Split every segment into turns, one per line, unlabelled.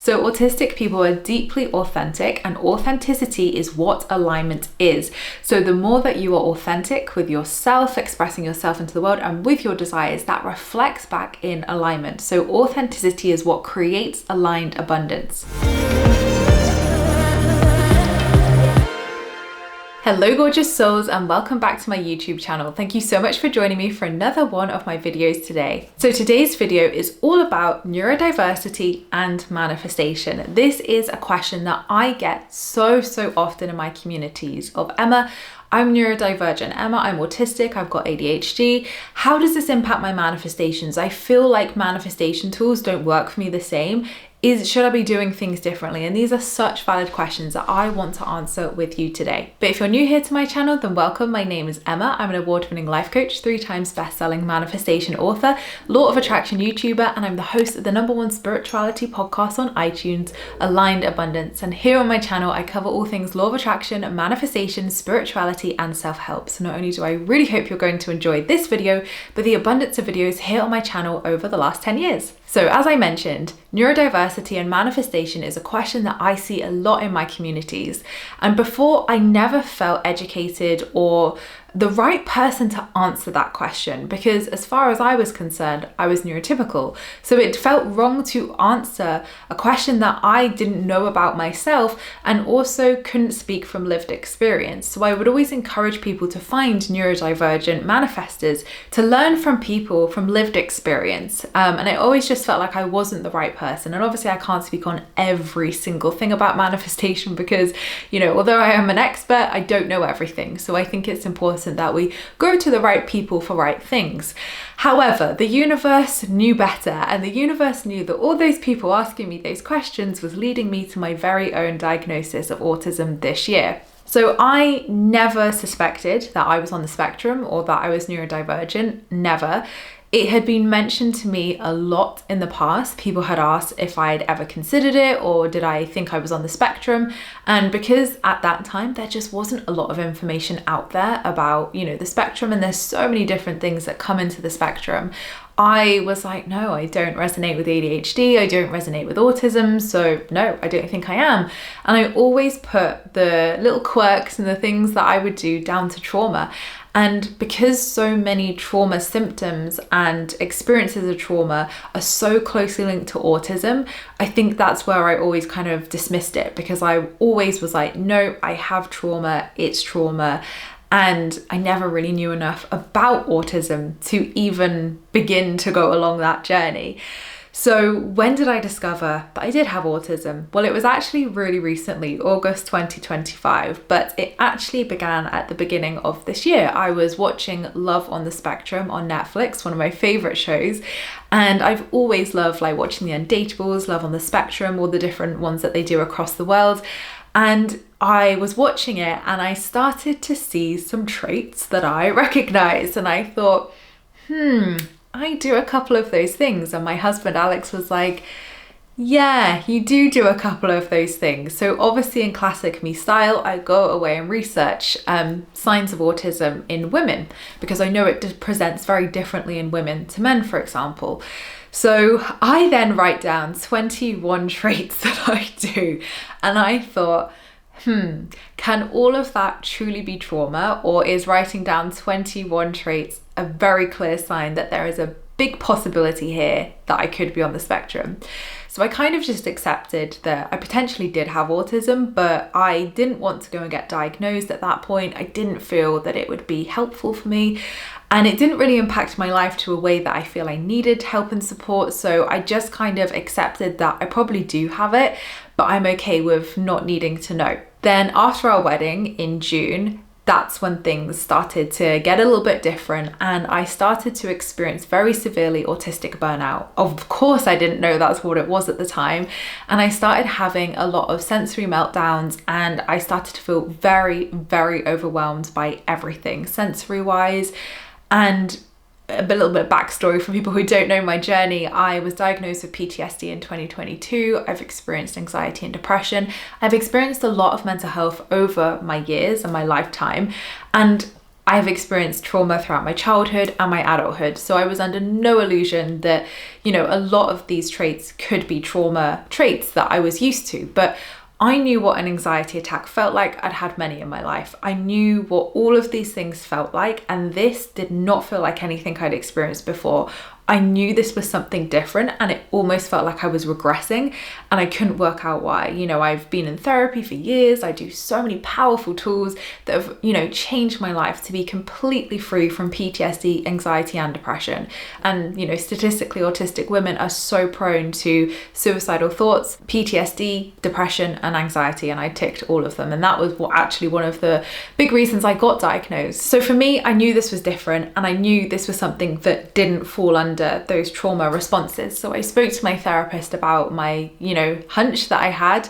So autistic people are deeply authentic, and authenticity is what alignment is. So the more that you are authentic with yourself, expressing yourself into the world and with your desires, that reflects back in alignment. So authenticity is what creates aligned abundance. Hello gorgeous souls, and welcome back to my YouTube channel. Thank you so much for joining me for another one of my videos today. So today's video is all about neurodiversity and manifestation. This is a question that I get so often in my communities of Emma, I'm neurodivergent. Emma, I'm autistic. I've got ADHD. How does this impact my manifestations? I feel like manifestation tools don't work for me the same. Should I be doing things differently? And these are such valid questions that I want to answer with you today. But if you're new here to my channel, then welcome. My name is Emma. I'm an award-winning life coach, 3 times best-selling manifestation author, law of attraction YouTuber, and I'm the host of the #1 spirituality podcast on iTunes, Aligned Abundance. And here on my channel, I cover all things law of attraction, manifestation, spirituality, and self-help. So not only do I really hope you're going to enjoy this video, but the abundance of videos here on my channel over the last 10 years. So as I mentioned, neurodiversity and manifestation is a question that I see a lot in my communities. And before, I never felt educated or the right person to answer that question, because as far as I was concerned, I was neurotypical. So it felt wrong to answer a question that I didn't know about myself and also couldn't speak from lived experience. So I would always encourage people to find neurodivergent manifestors, to learn from people from lived experience. And I always just felt like I wasn't the right person. And obviously I can't speak on every single thing about manifestation because, although I am an expert, I don't know everything. So I think it's important that we go to the right people for right things. However, the universe knew better, and the universe knew that all those people asking me those questions was leading me to my very own diagnosis of autism this year. So I never suspected that I was on the spectrum or that I was neurodivergent, never. It had been mentioned to me a lot in the past. People had asked if I'd ever considered it or did I think I was on the spectrum. And because at that time, there just wasn't a lot of information out there about, the spectrum, and there's so many different things that come into the spectrum. I was like, no, I don't resonate with ADHD. I don't resonate with autism. So no, I don't think I am. And I always put the little quirks and the things that I would do down to trauma. And because so many trauma symptoms and experiences of trauma are so closely linked to autism, I think that's where I always kind of dismissed it, because I always was like, no, I have trauma, it's trauma. And I never really knew enough about autism to even begin to go along that journey. So when did I discover that I did have autism? Well, it was actually really recently, August 2025, but it actually began at the beginning of this year. I was watching Love on the Spectrum on Netflix, one of my favorite shows. And I've always loved watching the Undateables, Love on the Spectrum, all the different ones that they do across the world. And I was watching it and I started to see some traits that I recognized, and I thought, I do a couple of those things. And my husband Alex was like, yeah, you do a couple of those things. So obviously in classic me style, I go away and research signs of autism in women, because I know it presents very differently in women to men, for example. So I then write down 21 traits that I do. And I thought, can all of that truly be trauma, or is writing down 21 traits a very clear sign that there is a big possibility here that I could be on the spectrum? So I kind of just accepted that I potentially did have autism, but I didn't want to go and get diagnosed at that point. I didn't feel that it would be helpful for me, and it didn't really impact my life to a way that I feel I needed help and support. So I just kind of accepted that I probably do have it, but I'm okay with not needing to know. Then after our wedding in June, that's when things started to get a little bit different, and I started to experience very severely autistic burnout. Of course, I didn't know that's what it was at the time, and I started having a lot of sensory meltdowns, and I started to feel very overwhelmed by everything sensory-wise. And a little bit of backstory for people who don't know my journey. I was diagnosed with PTSD in 2022. I've experienced anxiety and depression. I've experienced a lot of mental health over my years and my lifetime. And I've experienced trauma throughout my childhood and my adulthood. So I was under no illusion that, you know, a lot of these traits could be trauma traits that I was used to. But I knew what an anxiety attack felt like. I'd had many in my life. I knew what all of these things felt like, and this did not feel like anything I'd experienced before. I knew this was something different, and it almost felt like I was regressing, and I couldn't work out why. You know, I've been in therapy for years. I do so many powerful tools that have, you know, changed my life to be completely free from PTSD, anxiety, and depression. And, you know, statistically, autistic women are so prone to suicidal thoughts, PTSD, depression, and anxiety, and I ticked all of them. And that was actually one of the big reasons I got diagnosed. So for me, I knew this was different, and I knew this was something that didn't fall under those trauma responses. So I spoke to my therapist about my, you know, hunch that I had,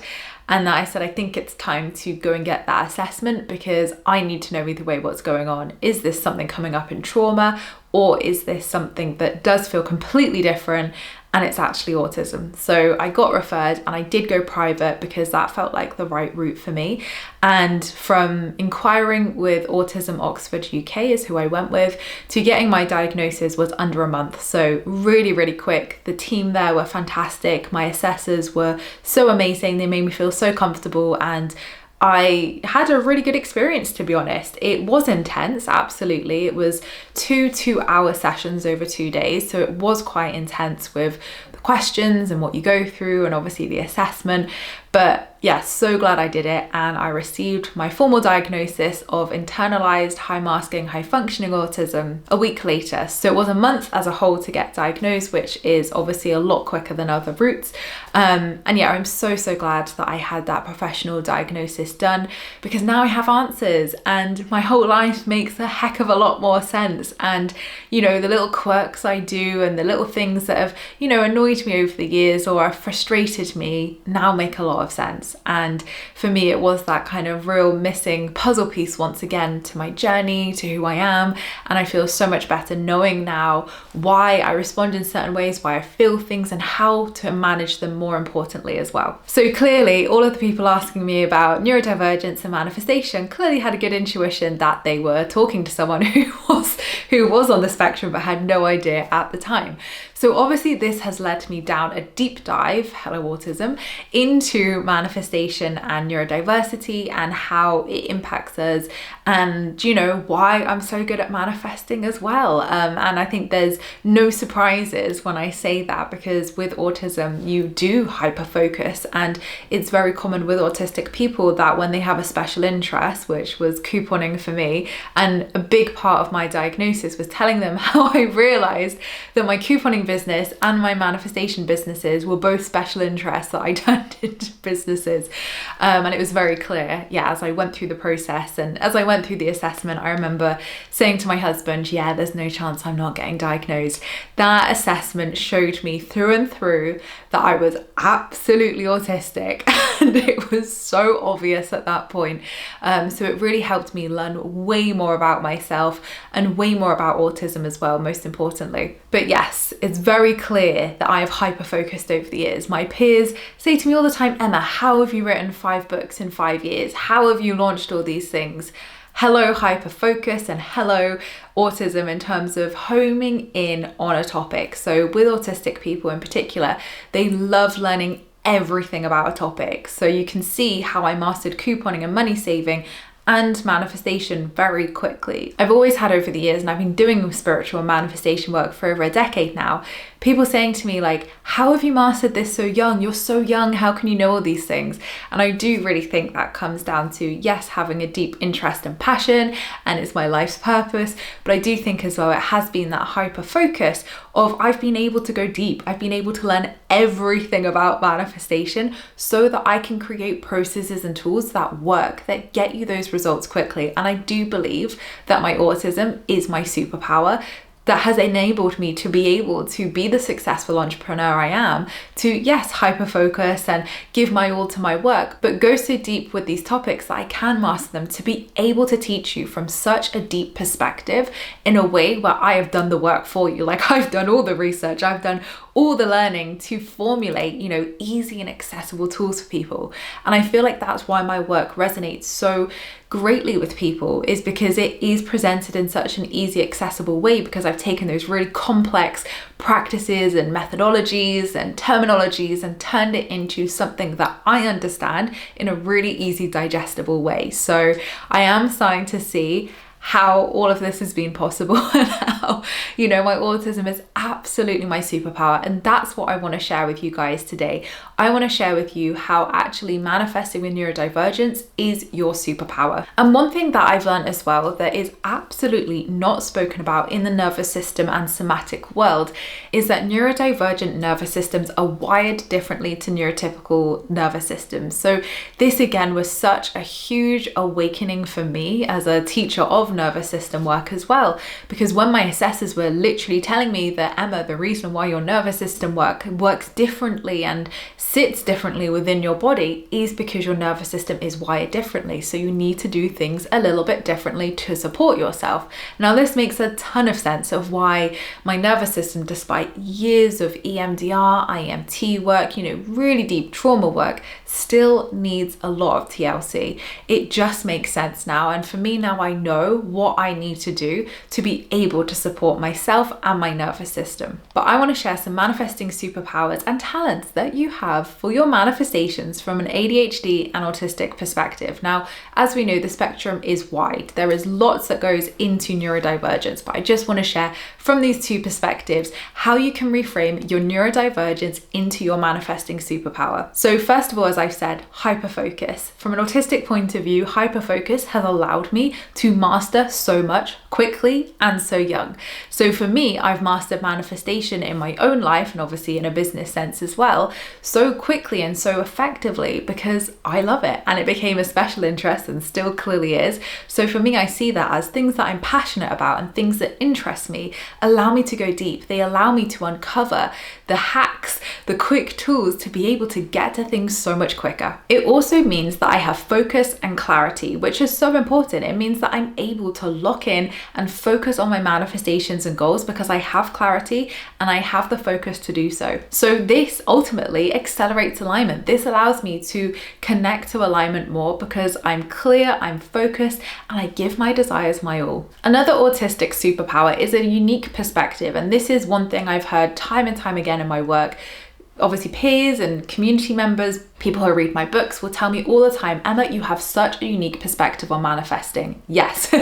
and that I said, I think it's time to go and get that assessment because I need to know either way what's going on. Is this something coming up in trauma, or is this something that does feel completely different and it's actually autism? So I got referred, and I did go private because that felt like the right route for me. And from inquiring with Autism Oxford UK is who I went with, to getting my diagnosis was under a month. So really, really quick. The team there were fantastic. My assessors were so amazing. They made me feel so comfortable, and I had a really good experience, to be honest. It was intense, absolutely. It was two 2-hour sessions over 2 days. So it was quite intense with the questions and what you go through, and obviously the assessment. But yeah, so glad I did it, and I received my formal diagnosis of internalized high masking, high functioning autism a week later. So it was a month as a whole to get diagnosed, which is obviously a lot quicker than other routes. And yeah, I'm so glad that I had that professional diagnosis done, because now I have answers and my whole life makes a heck of a lot more sense. And, you know, the little quirks I do and the little things that have, you know, annoyed me over the years or have frustrated me now make a lot of sense. And for me, it was that kind of real missing puzzle piece once again to my journey, to who I am. And I feel so much better knowing now why I respond in certain ways, why I feel things, and how to manage them more importantly as well. So clearly, all of the people asking me about neurodivergence and manifestation clearly had a good intuition that they were talking to someone who was on the spectrum but had no idea at the time. So obviously this has led me down a deep dive, hello autism, into manifestation and neurodiversity and how it impacts us, and, you know, why I'm so good at manifesting as well. And I think there's no surprises when I say that, because with autism you do hyper focus, and it's very common with autistic people that when they have a special interest, which was couponing for me, and a big part of my diagnosis was telling them how I realized that my couponing business and my manifestation businesses were both special interests that I turned into businesses. And it was very clear, yeah, as I went through the process and as I went through the assessment, I remember saying to my husband, yeah, there's no chance I'm not getting diagnosed. That assessment showed me through and through that I was absolutely autistic, and it was so obvious at that point. So it really helped me learn way more about myself and way more about autism as well, most importantly. But yes, it's very clear that I have hyper-focused over the years. My peers say to me all the time, Emma, how have you written 5 books in 5 years? How have you launched all these things? Hello hyper-focus and hello autism in terms of homing in on a topic. So with autistic people in particular, they love learning everything about a topic. So you can see how I mastered couponing and money saving and manifestation very quickly. I've always had over the years, and I've been doing spiritual and manifestation work for over a decade now, people saying to me like, how have you mastered this so young? You're so young, how can you know all these things? And I do really think that comes down to, yes, having a deep interest and passion, and it's my life's purpose, but I do think as well it has been that hyper focus of I've been able to go deep. I've been able to learn everything about manifestation so that I can create processes and tools that work, that get you those results quickly. And I do believe that my autism is my superpower. that has enabled me to be able to be the successful entrepreneur I am, to yes, hyper focus and give my all to my work, but go so deep with these topics that I can master them, to be able to teach you from such a deep perspective in a way where I have done the work for you. Like, I've done all the research, I've done all the learning to formulate, easy and accessible tools for people. And I feel like that's why my work resonates so greatly with people, is because it is presented in such an easy, accessible way, because I've taken those really complex practices and methodologies and terminologies and turned it into something that I understand in a really easy, digestible way. So I am starting to see how all of this has been possible and how, my autism is absolutely my superpower. And that's what I want to share with you guys today. I want to share with you how actually manifesting with neurodivergence is your superpower. And one thing that I've learned as well that is absolutely not spoken about in the nervous system and somatic world is that neurodivergent nervous systems are wired differently to neurotypical nervous systems. So this again was such a huge awakening for me as a teacher of nervous system work as well, because when my assessors were literally telling me that, Emma, the reason why your nervous system works differently and sits differently within your body is because your nervous system is wired differently, so you need to do things a little bit differently to support yourself. Now this makes a ton of sense of why my nervous system, despite years of EMDR, IMT work, really deep trauma work, still needs a lot of TLC. It just makes sense now, and for me now, I know what I need to do to be able to support myself and my nervous system. But I want to share some manifesting superpowers and talents that you have for your manifestations from an ADHD and autistic perspective. Now, as we know, the spectrum is wide. There is lots that goes into neurodivergence, but I just want to share from these two perspectives how you can reframe your neurodivergence into your manifesting superpower. So first of all, as I've said, hyperfocus. From an autistic point of view, hyperfocus has allowed me to master so much quickly and so young. So for me, I've mastered manifestation in my own life and obviously in a business sense as well, so quickly and so effectively because I love it, and it became a special interest and still clearly is. So for me, I see that as things that I'm passionate about and things that interest me allow me to go deep. They allow me to uncover the hacks, the quick tools to be able to get to things so much quicker. It also means that I have focus and clarity, which is so important. It means that I'm able to lock in and focus on my manifestations and goals because I have clarity and I have the focus to do so. So this ultimately accelerates alignment. This allows me to connect to alignment more because I'm clear, I'm focused, and I give my desires my all. Another autistic superpower is a unique perspective, and this is one thing I've heard time and time again in my work. Obviously, peers and community members, people who read my books will tell me all the time, Emma, you have such a unique perspective on manifesting. Yes,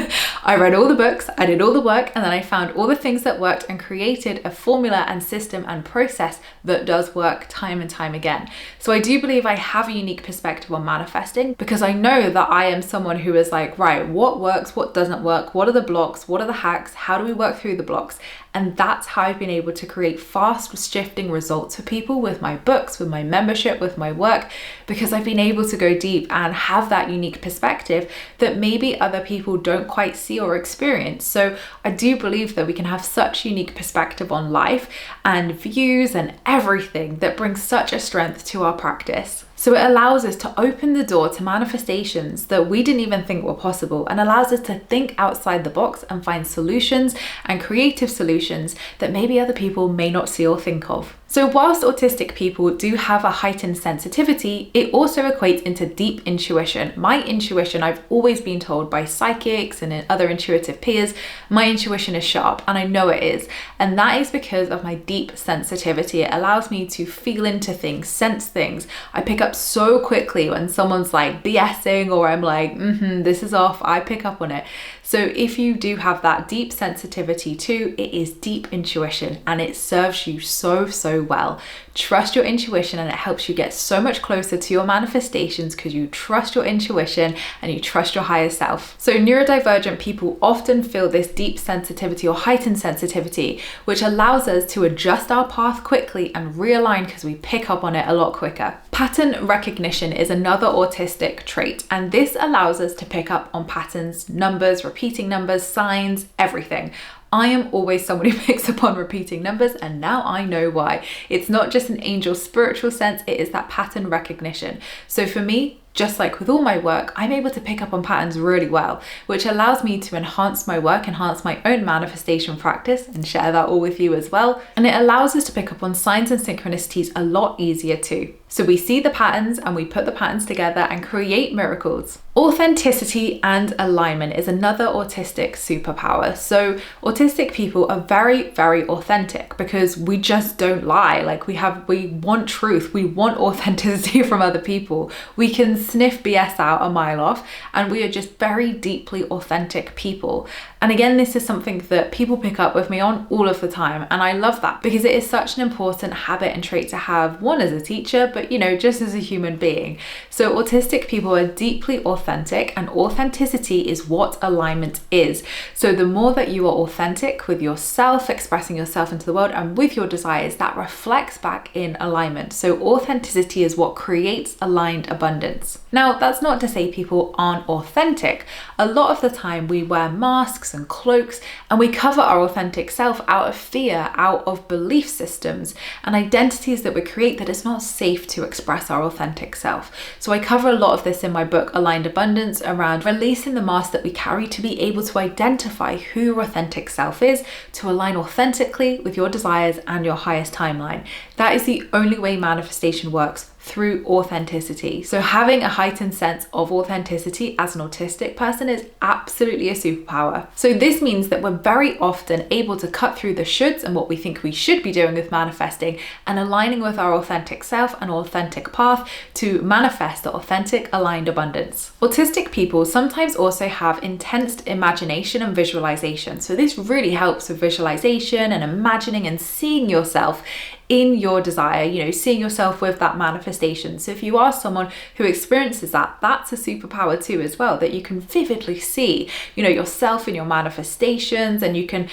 I read all the books, I did all the work, and then I found all the things that worked and created a formula and system and process that does work time and time again. So I do believe I have a unique perspective on manifesting because I know that I am someone who is like, right, what works, what doesn't work, what are the blocks, what are the hacks, how do we work through the blocks? And that's how I've been able to create fast shifting results for people with my books, with my membership, with my work, because I've been able to go deep and have that unique perspective that maybe other people don't quite see or experience. So I do believe that we can have such unique perspective on life and views and everything that brings such a strength to our practice. So it allows us to open the door to manifestations that we didn't even think were possible, and allows us to think outside the box and find solutions and creative solutions that maybe other people may not see or think of. So whilst autistic people do have a heightened sensitivity, it also equates into deep intuition. My intuition, I've always been told by psychics and other intuitive peers, my intuition is sharp, and I know it is. And that is because of my deep sensitivity. It allows me to feel into things, sense things. I pick up so quickly when someone's like BSing or I'm like, this is off, I pick up on it. So if you do have that deep sensitivity too, it is deep intuition and it serves you so well. Trust your intuition and it helps you get so much closer to your manifestations because you trust your intuition and you trust your higher self. So neurodivergent people often feel this deep sensitivity or heightened sensitivity, which allows us to adjust our path quickly and realign because we pick up on it a lot quicker. Pattern recognition is another autistic trait, and this allows us to pick up on patterns, numbers, repeating numbers, signs, everything. I am always someone who picks up on repeating numbers, and now I know why. It's not just an angel spiritual sense, it is that pattern recognition. So for me, just like with all my work, I'm able to pick up on patterns really well, which allows me to enhance my work, enhance my own manifestation practice, and share that all with you as well. And it allows us to pick up on signs and synchronicities a lot easier too. So we see the patterns and we put the patterns together and create miracles. Authenticity and alignment is another autistic superpower. So autistic people are very, very authentic because we just don't lie. Like we want truth. We want authenticity from other people. We can sniff BS out a mile off, and we are just very deeply authentic people. And again, this is something that people pick up with me on all of the time. And I love that because it is such an important habit and trait to have, one as a teacher, but just as a human being. So autistic people are deeply authentic, and authenticity is what alignment is. So the more that you are authentic with yourself, expressing yourself into the world and with your desires, that reflects back in alignment. So authenticity is what creates aligned abundance. Now, that's not to say people aren't authentic. A lot of the time we wear masks and cloaks, and we cover our authentic self out of fear, out of belief systems and identities that we create that it's not safe to express our authentic self. So I cover a lot of this in my book Aligned Abundance, around releasing the mask that we carry to be able to identify who your authentic self is, to align authentically with your desires and your highest timeline. That is the only way manifestation works, through authenticity. So having a heightened sense of authenticity as an autistic person is absolutely a superpower. So this means that we're very often able to cut through the shoulds and what we think we should be doing with manifesting, and aligning with our authentic self and authentic path to manifest the authentic aligned abundance. Autistic people sometimes also have intense imagination and visualization. So this really helps with visualization and imagining and seeing yourself in your desire, seeing yourself with that manifestation. So if you are someone who experiences that, that's a superpower too as well, that you can vividly see, yourself in your manifestations, and you can,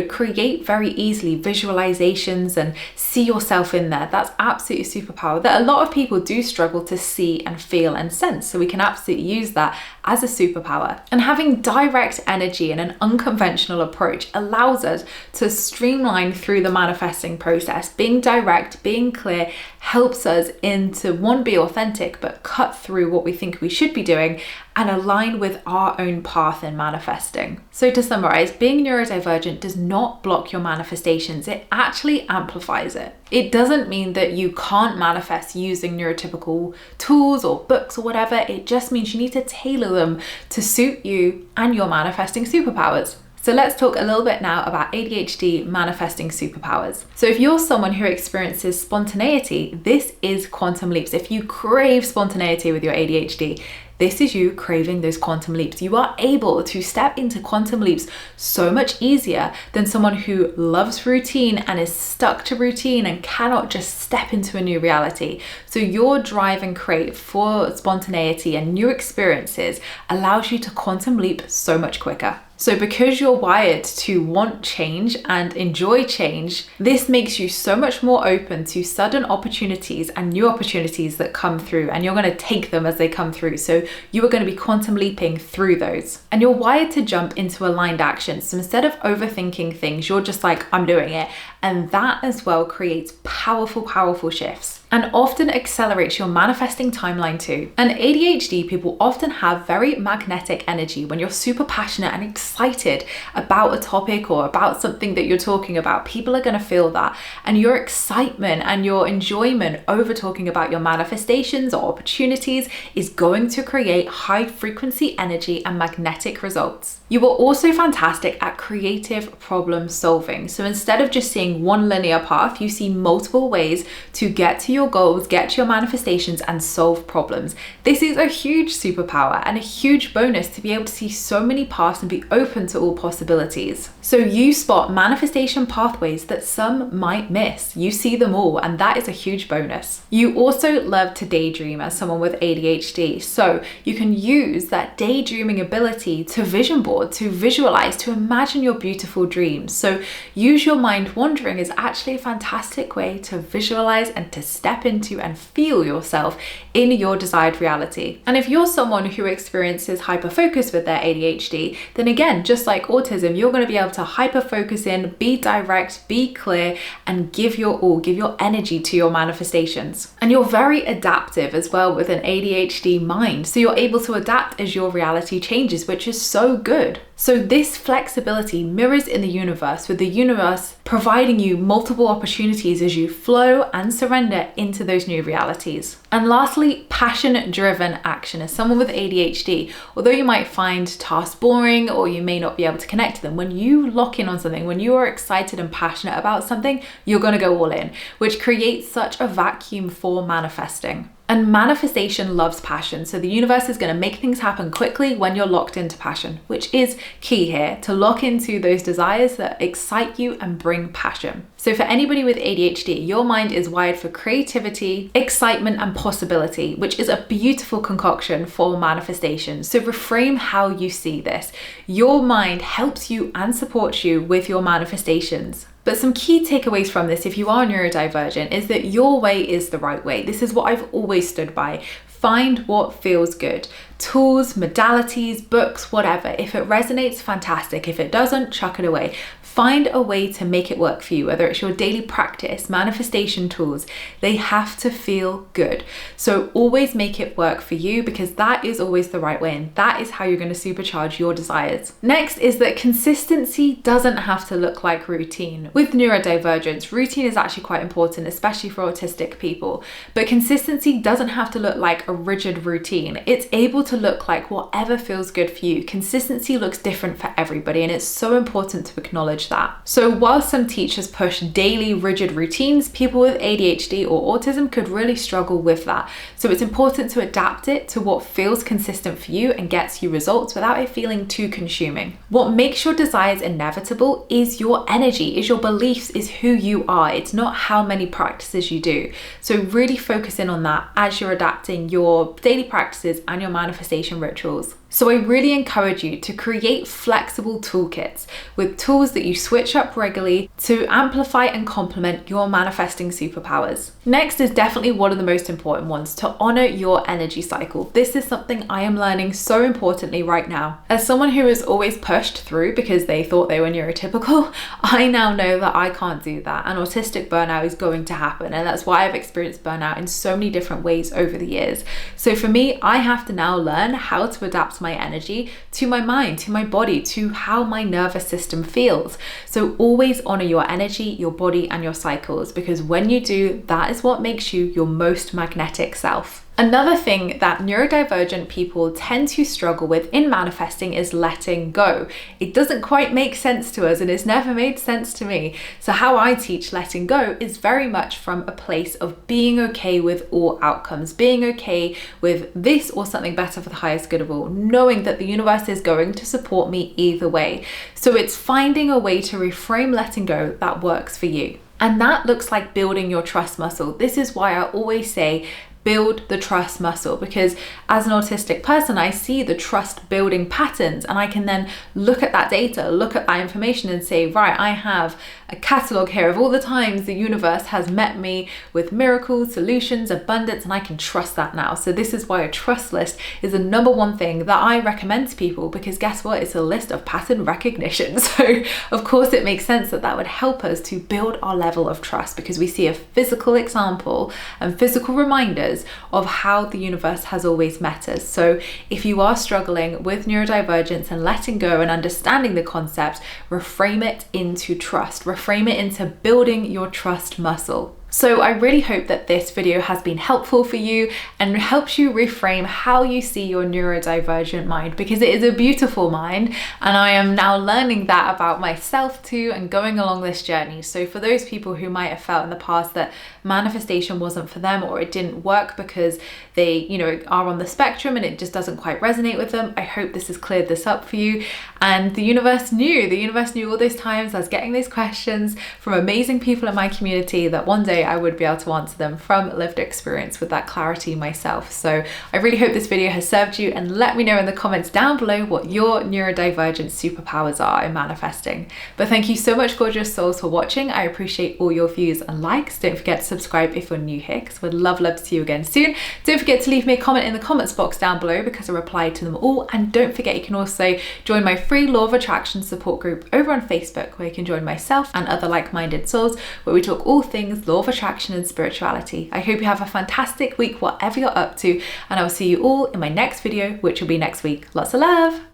create very easily visualizations and see yourself in there. That's absolutely a superpower that a lot of people do struggle to see and feel and sense. So we can absolutely use that as a superpower. And having direct energy and an unconventional approach allows us to streamline through the manifesting process. Being direct, being clear helps us into be authentic, but cut through what we think we should be doing and align with our own path in manifesting. So to summarize, being neurodivergent does not block your manifestations, it actually amplifies it. It doesn't mean that you can't manifest using neurotypical tools or books or whatever, it just means you need to tailor them to suit you and your manifesting superpowers. So let's talk a little bit now about ADHD manifesting superpowers. So if you're someone who experiences spontaneity, this is quantum leaps. If you crave spontaneity with your ADHD, this is you craving those quantum leaps. You are able to step into quantum leaps so much easier than someone who loves routine and is stuck to routine and cannot just step into a new reality. So your drive and crave for spontaneity and new experiences allows you to quantum leap so much quicker. So because you're wired to want change and enjoy change, this makes you so much more open to sudden opportunities and new opportunities that come through, and you're going to take them as they come through. So you are going to be quantum leaping through those. And you're wired to jump into aligned action. So instead of overthinking things, you're just like, I'm doing it. And that as well creates powerful, powerful shifts, and often accelerates your manifesting timeline too. And ADHD people often have very magnetic energy. When you're super passionate and excited about a topic or about something that you're talking about, people are going to feel that. And your excitement and your enjoyment over talking about your manifestations or opportunities is going to create high frequency energy and magnetic results. You are also fantastic at creative problem solving. So instead of just seeing one linear path, you see multiple ways to get to your goals, get to your manifestations, and solve problems. This is a huge superpower and a huge bonus to be able to see so many paths and be open to all possibilities. So you spot manifestation pathways that some might miss. You see them all, and that is a huge bonus. You also love to daydream as someone with ADHD. So you can use that daydreaming ability to vision board, to visualize, to imagine your beautiful dreams. So use your mind wandering is actually a fantastic way to visualize and to step step into and feel yourself in your desired reality. And if you're someone who experiences hyperfocus with their ADHD, then again, just like autism, you're going to be able to hyperfocus in, be direct, be clear, and give your all, give your energy to your manifestations. And you're very adaptive as well with an ADHD mind. So you're able to adapt as your reality changes, which is so good. So this flexibility mirrors in the universe, with the universe providing you multiple opportunities as you flow and surrender into those new realities. And lastly, passion-driven action. As someone with ADHD, although you might find tasks boring or you may not be able to connect to them, when you lock in on something, when you are excited and passionate about something, you're going to go all in, which creates such a vacuum for manifesting. And manifestation loves passion. So the universe is going to make things happen quickly when you're locked into passion, which is key here, to lock into those desires that excite you and bring passion. So for anybody with ADHD, your mind is wired for creativity, excitement, and possibility, which is a beautiful concoction for manifestation. So reframe how you see this. Your mind helps you and supports you with your manifestations. But some key takeaways from this, if you are neurodivergent, is that your way is the right way. This is what I've always stood by. Find what feels good. Tools, modalities, books, whatever. If it resonates, fantastic. If it doesn't, chuck it away. Find a way to make it work for you, whether it's your daily practice, manifestation tools, they have to feel good. So always make it work for you, because that is always the right way, and that is how you're going to supercharge your desires. Next is that consistency doesn't have to look like routine. With neurodivergence, routine is actually quite important, especially for autistic people, but consistency doesn't have to look like a rigid routine. It's able to look like whatever feels good for you. Consistency looks different for everybody, and it's so important to acknowledge that. So while some teachers push daily rigid routines, people with ADHD or autism could really struggle with that. So it's important to adapt it to what feels consistent for you and gets you results without it feeling too consuming. What makes your desires inevitable is your energy, is your beliefs, is who you are. It's not how many practices you do. So really focus in on that as you're adapting your daily practices and your manifestation rituals. So I really encourage you to create flexible toolkits with tools that you switch up regularly to amplify and complement your manifesting superpowers. Next is definitely one of the most important ones, to honor your energy cycle. This is something I am learning so importantly right now. As someone who has always pushed through because they thought they were neurotypical, I now know that I can't do that, and autistic burnout is going to happen, and that's why I've experienced burnout in so many different ways over the years. So for me, I have to now learn how to adapt my energy to my mind, to my body, to how my nervous system feels. So always honor your energy, your body, and your cycles, because when you do, that is what makes you your most magnetic self. Another thing that neurodivergent people tend to struggle with in manifesting is letting go. It doesn't quite make sense to us, and it's never made sense to me. So how I teach letting go is very much from a place of being okay with all outcomes, being okay with this or something better for the highest good of all, knowing that the universe is going to support me either way. So it's finding a way to reframe letting go that works for you. And that looks like building your trust muscle. This is why I always say, build the trust muscle, because as an autistic person, I see the trust building patterns, and I can then look at that data, look at that information and say, right, I have a catalog here of all the times the universe has met me with miracles, solutions, abundance, and I can trust that now. So this is why a trust list is the number one thing that I recommend to people, because guess what? It's a list of pattern recognition. So of course it makes sense that that would help us to build our level of trust, because we see a physical example and physical reminders of how the universe has always met us. So if you are struggling with neurodivergence and letting go and understanding the concept, reframe it into trust. Reframe it into building your trust muscle. So I really hope that this video has been helpful for you and helps you reframe how you see your neurodivergent mind, because it is a beautiful mind, and I am now learning that about myself too and going along this journey. So for those people who might have felt in the past that manifestation wasn't for them, or it didn't work because they, you know, are on the spectrum and it just doesn't quite resonate with them. I hope this has cleared this up for you. And the universe knew all those times I was getting these questions from amazing people in my community that one day I would be able to answer them from lived experience with that clarity myself. So I really hope this video has served you, and let me know in the comments down below what your neurodivergent superpowers are in manifesting. But thank you so much, gorgeous souls, for watching. I appreciate all your views and likes. Don't forget to subscribe if you're new here, because we'd love to see you again soon. Don't forget to leave me a comment in the comments box down below, because I reply to them all. And don't forget, you can also join my free Law of Attraction support group over on Facebook, where you can join myself and other like-minded souls, where we talk all things law of attraction and spirituality. I hope you have a fantastic week, whatever you're up to, and I will see you all in my next video, which will be next week. Lots of love.